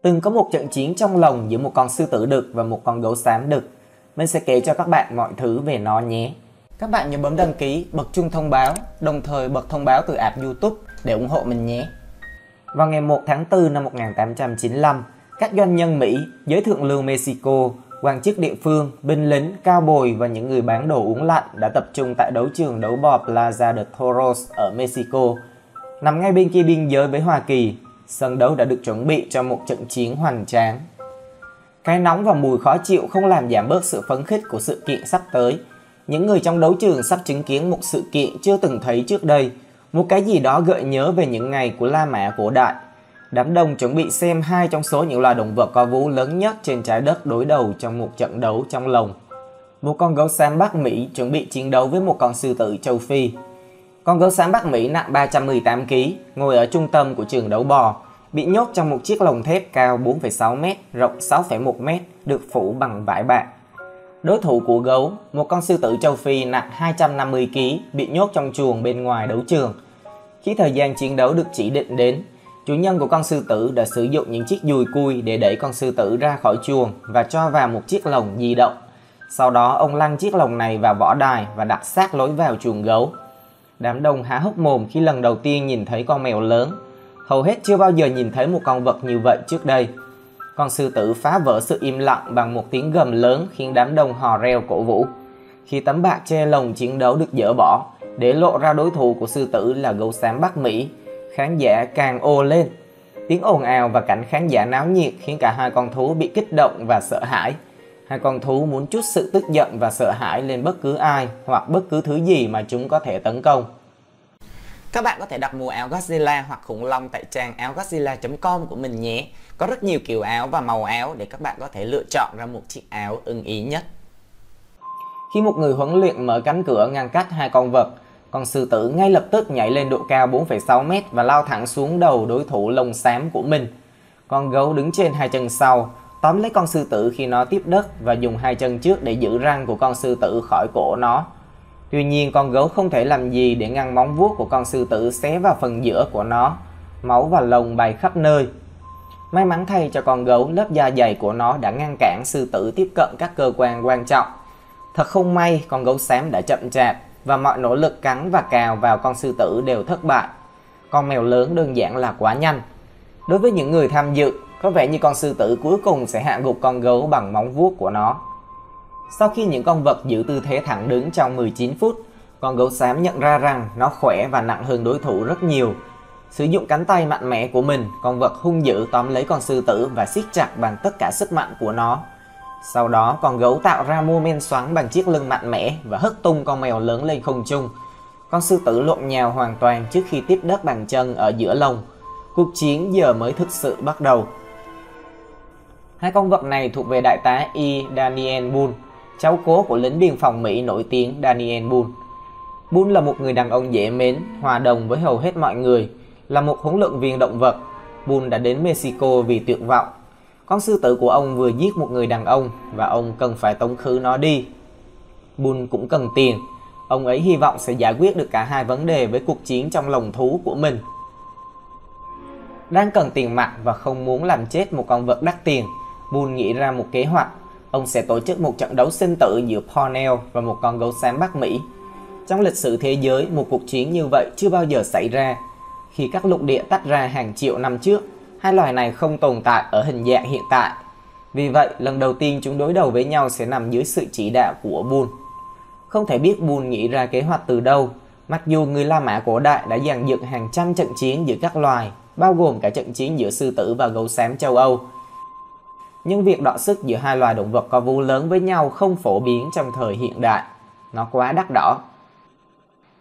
Từng có một trận chiến trong lồng giữa một con sư tử đực và một con gấu xám đực. Mình sẽ kể cho các bạn mọi thứ về nó nhé. Các bạn nhớ bấm đăng ký, bật chuông thông báo, đồng thời bật thông báo từ app YouTube để ủng hộ mình nhé. Vào ngày 1 tháng 4 năm 1895, các doanh nhân Mỹ, giới thượng lưu Mexico, quan chức địa phương, binh lính, cao bồi và những người bán đồ uống lạnh đã tập trung tại đấu trường đấu bò Plaza de Toros ở Mexico. Nằm ngay bên kia biên giới với Hoa Kỳ, sân đấu đã được chuẩn bị cho một trận chiến hoành tráng. Cái nóng và mùi khó chịu không làm giảm bớt sự phấn khích của sự kiện sắp tới. Những người trong đấu trường sắp chứng kiến một sự kiện chưa từng thấy trước đây, một cái gì đó gợi nhớ về những ngày của La Mã cổ đại. Đám đông chuẩn bị xem hai trong số những loài động vật có vú lớn nhất trên trái đất đối đầu trong một trận đấu trong lồng. Một con gấu xám Bắc Mỹ chuẩn bị chiến đấu với một con sư tử châu Phi. Con gấu xám Bắc Mỹ nặng 318 kg, ngồi ở trung tâm của trường đấu bò, bị nhốt trong một chiếc lồng thép cao 4,6m, rộng 6,1m, được phủ bằng vải bạc. Đối thủ của gấu, một con sư tử châu Phi nặng 250 kg, bị nhốt trong chuồng bên ngoài đấu trường. Khi thời gian chiến đấu được chỉ định đến, chủ nhân của con sư tử đã sử dụng những chiếc dùi cui để đẩy con sư tử ra khỏi chuồng và cho vào một chiếc lồng di động. Sau đó ông lăn chiếc lồng này vào võ đài và đặt sát lối vào chuồng gấu. Đám đông há hốc mồm khi lần đầu tiên nhìn thấy con mèo lớn. Hầu hết chưa bao giờ nhìn thấy một con vật như vậy trước đây. Con sư tử phá vỡ sự im lặng bằng một tiếng gầm lớn khiến đám đông hò reo cổ vũ. Khi tấm bạc che lồng chiến đấu được dỡ bỏ, để lộ ra đối thủ của sư tử là gấu xám Bắc Mỹ, khán giả càng ồ lên. Tiếng ồn ào và cảnh khán giả náo nhiệt khiến cả hai con thú bị kích động và sợ hãi. Hai con thú muốn trút sự tức giận và sợ hãi lên bất cứ ai hoặc bất cứ thứ gì mà chúng có thể tấn công. Các bạn có thể đặt mua áo Godzilla hoặc khủng long tại trang áo-godzilla.com của mình nhé. Có rất nhiều kiểu áo và màu áo để các bạn có thể lựa chọn ra một chiếc áo ưng ý nhất. Khi một người huấn luyện mở cánh cửa ngăn cách hai con vật, con sư tử ngay lập tức nhảy lên độ cao 4,6m và lao thẳng xuống đầu đối thủ lông xám của mình. Con gấu đứng trên hai chân sau, tóm lấy con sư tử khi nó tiếp đất và dùng hai chân trước để giữ răng của con sư tử khỏi cổ nó. Tuy nhiên, con gấu không thể làm gì để ngăn móng vuốt của con sư tử xé vào phần giữa của nó. Máu và lông bay khắp nơi. May mắn thay cho con gấu, lớp da dày của nó đã ngăn cản sư tử tiếp cận các cơ quan quan trọng. Thật không may, con gấu xám đã chậm chạp và mọi nỗ lực cắn và cào vào con sư tử đều thất bại. Con mèo lớn đơn giản là quá nhanh. Đối với những người tham dự, có vẻ như con sư tử cuối cùng sẽ hạ gục con gấu bằng móng vuốt của nó. Sau khi những con vật giữ tư thế thẳng đứng trong 19 phút, con gấu xám nhận ra rằng nó khỏe và nặng hơn đối thủ rất nhiều. Sử dụng cánh tay mạnh mẽ của mình, con vật hung dữ tóm lấy con sư tử và siết chặt bằng tất cả sức mạnh của nó. Sau đó, con gấu tạo ra mô men xoắn bằng chiếc lưng mạnh mẽ và hất tung con mèo lớn lên không trung. Con sư tử lộn nhào hoàn toàn trước khi tiếp đất bằng chân ở giữa lồng. Cuộc chiến giờ mới thực sự bắt đầu. Hai con vật này thuộc về đại tá E. Daniel Boone, cháu cố của lính biên phòng Mỹ nổi tiếng Daniel Boone. Boone là một người đàn ông dễ mến, hòa đồng với hầu hết mọi người. Là một huấn luyện viên động vật, Boone đã đến Mexico vì tuyệt vọng. Con sư tử của ông vừa giết một người đàn ông và ông cần phải tống khứ nó đi. Boone cũng cần tiền. Ông ấy hy vọng sẽ giải quyết được cả hai vấn đề với cuộc chiến trong lồng thú của mình. Đang cần tiền mặt và không muốn làm chết một con vật đắt tiền, Boone nghĩ ra một kế hoạch. Ông sẽ tổ chức một trận đấu sinh tử giữa Parnell và một con gấu xám Bắc Mỹ. Trong lịch sử thế giới, một cuộc chiến như vậy chưa bao giờ xảy ra. Khi các lục địa tách ra hàng triệu năm trước, hai loài này không tồn tại ở hình dạng hiện tại. Vì vậy, lần đầu tiên chúng đối đầu với nhau sẽ nằm dưới sự chỉ đạo của Boone. Không thể biết Boone nghĩ ra kế hoạch từ đâu, mặc dù người La Mã cổ đại đã dàn dựng hàng trăm trận chiến giữa các loài, bao gồm cả trận chiến giữa sư tử và gấu xám châu Âu. Nhưng việc đọ sức giữa hai loài động vật có vú lớn với nhau không phổ biến trong thời hiện đại. Nó quá đắt đỏ.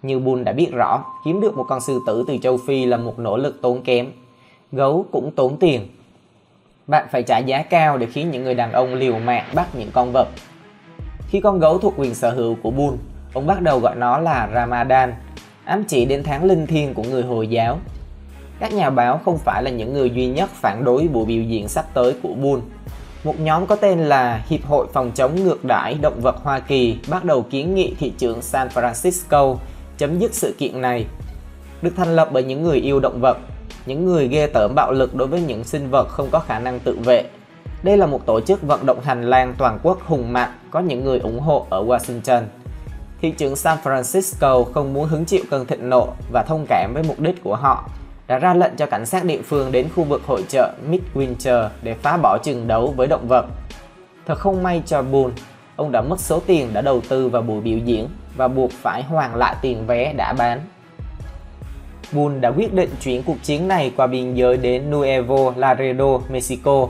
Như Boone đã biết rõ, kiếm được một con sư tử từ châu Phi là một nỗ lực tốn kém. Gấu cũng tốn tiền. Bạn phải trả giá cao để khiến những người đàn ông liều mạng bắt những con vật. Khi con gấu thuộc quyền sở hữu của Boone, ông bắt đầu gọi nó là Ramadan, ám chỉ đến tháng linh thiêng của người Hồi giáo. Các nhà báo không phải là những người duy nhất phản đối buổi biểu diễn sắp tới của Boone. Một nhóm có tên là Hiệp hội Phòng chống ngược đãi động vật Hoa Kỳ bắt đầu kiến nghị thị trưởng San Francisco chấm dứt sự kiện này. Được thành lập bởi những người yêu động vật, những người ghê tởm bạo lực đối với những sinh vật không có khả năng tự vệ. Đây là một tổ chức vận động hành lang toàn quốc hùng mạnh, có những người ủng hộ ở Washington. Thị trưởng San Francisco không muốn hứng chịu cơn thịnh nộ và thông cảm với mục đích của họ, đã ra lệnh cho cảnh sát địa phương đến khu vực hội chợ Midwinter để phá bỏ trường đấu với động vật. Thật không may cho Boone, ông đã mất số tiền đã đầu tư vào buổi biểu diễn và buộc phải hoàn lại tiền vé đã bán. Boone đã quyết định chuyển cuộc chiến này qua biên giới đến Nuevo Laredo, Mexico,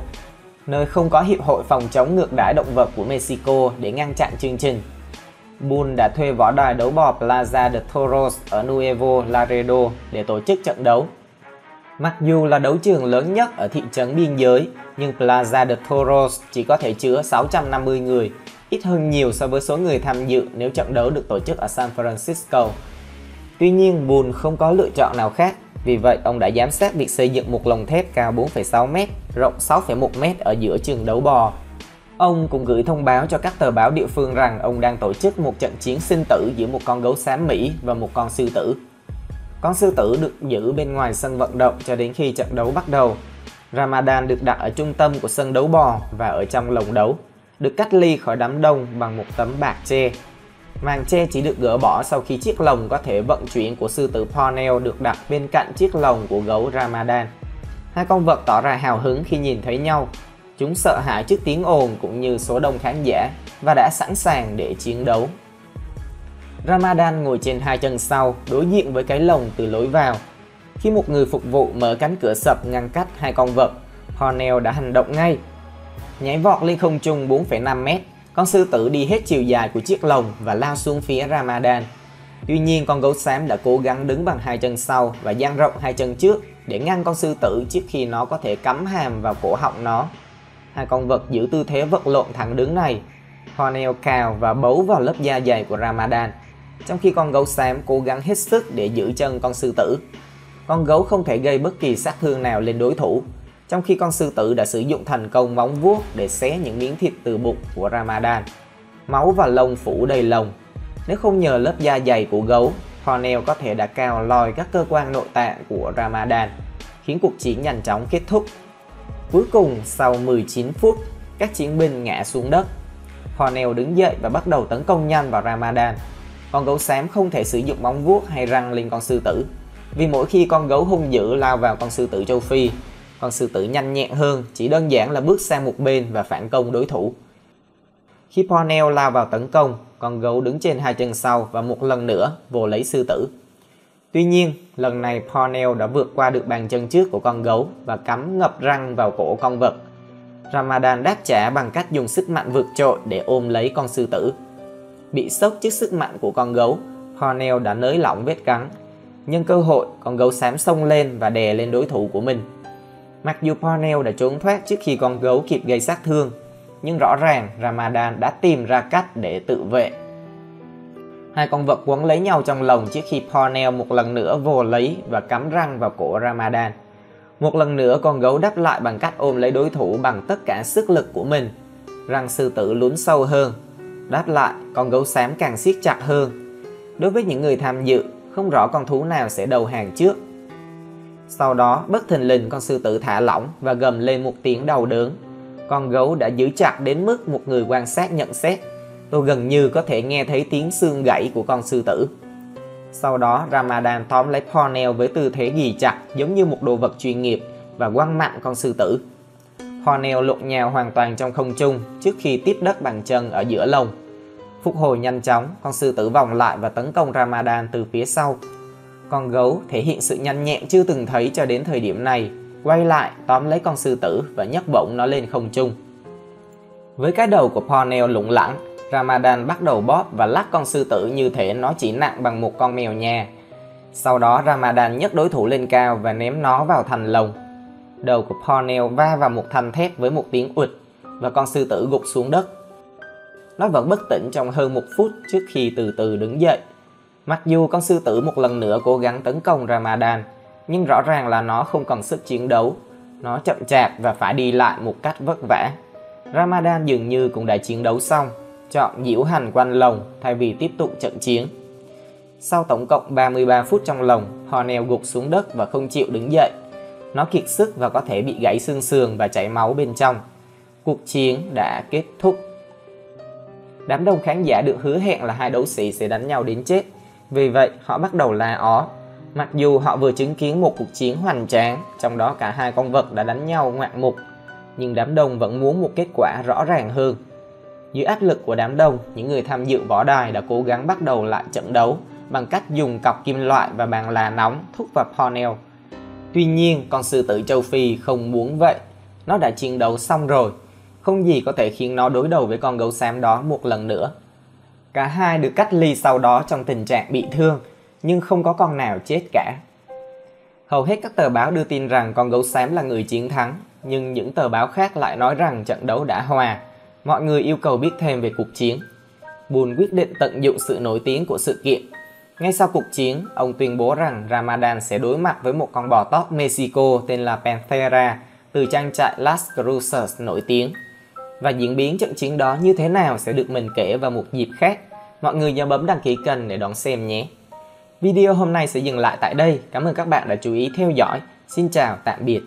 nơi không có hiệp hội phòng chống ngược đãi động vật của Mexico để ngăn chặn chương trình. Boone đã thuê võ đài đấu bò Plaza de Toros ở Nuevo Laredo để tổ chức trận đấu. Mặc dù là đấu trường lớn nhất ở thị trấn biên giới, nhưng Plaza de Toros chỉ có thể chứa 650 người, ít hơn nhiều so với số người tham dự nếu trận đấu được tổ chức ở San Francisco. Tuy nhiên, Boone không có lựa chọn nào khác, vì vậy ông đã giám sát việc xây dựng một lồng thép cao 4,6m, rộng 6,1m ở giữa trường đấu bò. Ông cũng gửi thông báo cho các tờ báo địa phương rằng ông đang tổ chức một trận chiến sinh tử giữa một con gấu xám Mỹ và một con sư tử. Con sư tử được giữ bên ngoài sân vận động cho đến khi trận đấu bắt đầu. Ramadan được đặt ở trung tâm của sân đấu bò và ở trong lồng đấu, được cách ly khỏi đám đông bằng một tấm bạc tre. Màn tre chỉ được gỡ bỏ sau khi chiếc lồng có thể vận chuyển của sư tử Parnell được đặt bên cạnh chiếc lồng của gấu Ramadan. Hai con vật tỏ ra hào hứng khi nhìn thấy nhau. Chúng sợ hãi trước tiếng ồn cũng như số đông khán giả và đã sẵn sàng để chiến đấu. Ramadan ngồi trên hai chân sau, đối diện với cái lồng từ lối vào. Khi một người phục vụ mở cánh cửa sập ngăn cách hai con vật, Parnell đã hành động ngay. Nhảy vọt lên không trung 4,5m, con sư tử đi hết chiều dài của chiếc lồng và lao xuống phía Ramadan. Tuy nhiên, con gấu xám đã cố gắng đứng bằng hai chân sau và dang rộng hai chân trước để ngăn con sư tử trước khi nó có thể cắm hàm vào cổ họng nó. Hai con vật giữ tư thế vật lộn thẳng đứng này. Parnell cào và bấu vào lớp da dày của Ramadan, trong khi con gấu xám cố gắng hết sức để giữ chân con sư tử. Con gấu không thể gây bất kỳ sát thương nào lên đối thủ, trong khi con sư tử đã sử dụng thành công móng vuốt để xé những miếng thịt từ bụng của Ramadan. Máu và lông phủ đầy lồng. Nếu không nhờ lớp da dày của gấu, Parnell có thể đã cào lòi các cơ quan nội tạng của Ramadan, khiến cuộc chiến nhanh chóng kết thúc. Cuối cùng, sau 19 phút, các chiến binh ngã xuống đất. Parnell đứng dậy và bắt đầu tấn công nhanh vào Ramadan. Con gấu xám không thể sử dụng móng vuốt hay răng lên con sư tử, vì mỗi khi con gấu hung dữ lao vào con sư tử châu Phi, con sư tử nhanh nhẹn hơn, chỉ đơn giản là bước sang một bên và phản công đối thủ. Khi Parnell lao vào tấn công, con gấu đứng trên hai chân sau và một lần nữa vồ lấy sư tử. Tuy nhiên, lần này Parnell đã vượt qua được bàn chân trước của con gấu và cắm ngập răng vào cổ con vật. Ramadan đáp trả bằng cách dùng sức mạnh vượt trội để ôm lấy con sư tử. Bị sốc trước sức mạnh của con gấu, Parnell đã nới lỏng vết cắn. Nhân cơ hội, con gấu xám xông lên và đè lên đối thủ của mình. Mặc dù Parnell đã trốn thoát trước khi con gấu kịp gây sát thương, nhưng rõ ràng Ramadan đã tìm ra cách để tự vệ. Hai con vật quấn lấy nhau trong lồng trước khi Parnell một lần nữa vồ lấy và cắm răng vào cổ Ramadan. Một lần nữa, con gấu đáp lại bằng cách ôm lấy đối thủ bằng tất cả sức lực của mình. Răng sư tử lún sâu hơn. Đáp lại, con gấu xám càng siết chặt hơn. Đối với những người tham dự, không rõ con thú nào sẽ đầu hàng trước. Sau đó, bất thình lình con sư tử thả lỏng và gầm lên một tiếng đau đớn. Con gấu đã giữ chặt đến mức một người quan sát nhận xét: "Tôi gần như có thể nghe thấy tiếng xương gãy của con sư tử." Sau đó, Ramadan tóm lấy Parnell với tư thế ghì chặt giống như một đồ vật chuyên nghiệp và quăng mạnh con sư tử. Parnell lộn nhào hoàn toàn trong không trung trước khi tiếp đất bằng chân ở giữa lồng. Phục hồi nhanh chóng, con sư tử vòng lại và tấn công Ramadan từ phía sau. Con gấu thể hiện sự nhanh nhẹn chưa từng thấy cho đến thời điểm này, quay lại tóm lấy con sư tử và nhấc bổng nó lên không trung. Với cái đầu của Parnell lủng lẳng, Ramadan bắt đầu bóp và lắc con sư tử như thể nó chỉ nặng bằng một con mèo nhà. Sau đó Ramadan nhấc đối thủ lên cao và ném nó vào thành lồng. Đầu của Parnell va vào một thanh thép với một tiếng ụt và con sư tử gục xuống đất. Nó vẫn bất tỉnh trong hơn 1 phút trước khi từ từ đứng dậy. Mặc dù con sư tử một lần nữa cố gắng tấn công Ramadan, nhưng rõ ràng là nó không còn sức chiến đấu. Nó chậm chạp và phải đi lại một cách vất vả. Ramadan dường như cũng đã chiến đấu xong, chọn diễu hành quanh lồng thay vì tiếp tục trận chiến. Sau tổng cộng 33 phút trong lồng, Parnell gục xuống đất và không chịu đứng dậy. Nó kiệt sức và có thể bị gãy xương sườn và chảy máu bên trong. Cuộc chiến đã kết thúc. Đám đông khán giả được hứa hẹn là hai đấu sĩ sẽ đánh nhau đến chết. Vì vậy, họ bắt đầu la ó. Mặc dù họ vừa chứng kiến một cuộc chiến hoành tráng, trong đó cả hai con vật đã đánh nhau ngoạn mục, nhưng đám đông vẫn muốn một kết quả rõ ràng hơn. Dưới áp lực của đám đông, những người tham dự võ đài đã cố gắng bắt đầu lại trận đấu bằng cách dùng cọc kim loại và bàn là nóng thúc vào Ponel. Tuy nhiên, con sư tử châu Phi không muốn vậy. Nó đã chiến đấu xong rồi. Không gì có thể khiến nó đối đầu với con gấu xám đó một lần nữa. Cả hai được cách ly sau đó trong tình trạng bị thương, nhưng không có con nào chết cả. Hầu hết các tờ báo đưa tin rằng con gấu xám là người chiến thắng, nhưng những tờ báo khác lại nói rằng trận đấu đã hòa. Mọi người yêu cầu biết thêm về cuộc chiến. Bull quyết định tận dụng sự nổi tiếng của sự kiện. Ngay sau cuộc chiến, ông tuyên bố rằng Ramadan sẽ đối mặt với một con bò tót Mexico tên là Panthera từ trang trại Las Cruces nổi tiếng. Và diễn biến trận chiến đó như thế nào sẽ được mình kể vào một dịp khác. Mọi người nhớ bấm đăng ký kênh để đón xem nhé. Video hôm nay sẽ dừng lại tại đây. Cảm ơn các bạn đã chú ý theo dõi. Xin chào, tạm biệt.